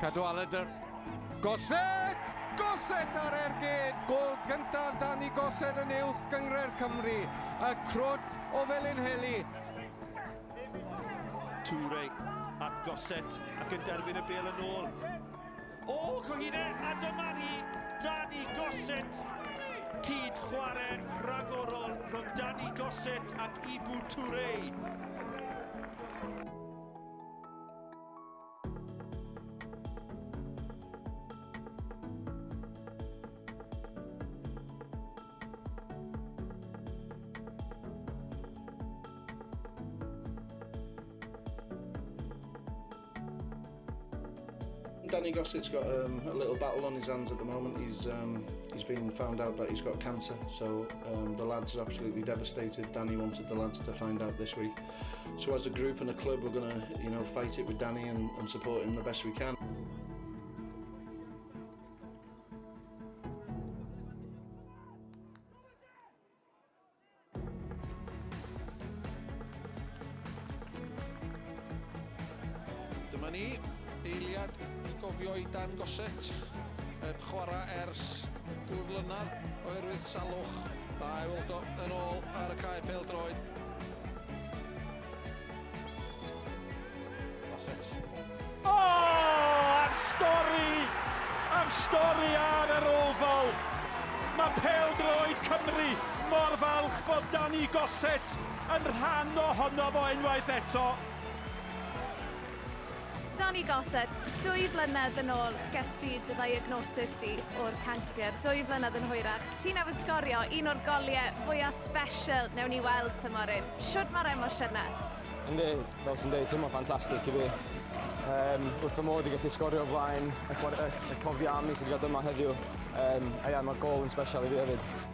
Cadw Aledr. Gosset! Gosset ar ergyd! Gol gyntaf Danny Gosset yn uwch gyngred Cymru. Y crwt o Felinheli. Siwrne at Gosset ac yn derbyn y bêl yn ôl. O, cyhydau, a dyma ni, Danny Gosset. Cyd chwarae ragorol rhwng Danny Gosset ac Siwrne. Danny Gosset's got a little battle on his hands at the moment. He's been found out that he's got cancer, so the lads are absolutely devastated. Danny wanted the lads to find out this week. So as a group and a club, we're going to, fight it with Danny and support him the best we can. Dyma ni, eiliad I gofio I Dan Gosset. Chwarae ers 2 flynedd oherwydd salwch. Da I weld o yn ôl ar y cae pêl-droed. Gosset. Am stori ar yr ofal. Mae pêl-droed Cymru mor falch bod Danny Gosset yn rhan ohono fo unwaith eto. Danny Gosset, 2 flynedd yn ôl ges ti dy ddiagnosis di o'r cancer, 2 flynedd yn hwyrach. Ti newydd sgorio un o'r goliau fwyaf special newn ni weld tymor hyn. Shwd mae'r emosiynau? Yndi, fel ti'n dweud, teimlo ffantastig I fi. Wrth fy modd I gallu sgorio o flaen y cofio am I sydd wedi dod yma heddiw. A ia, mae'r gol yn special I fi hefyd.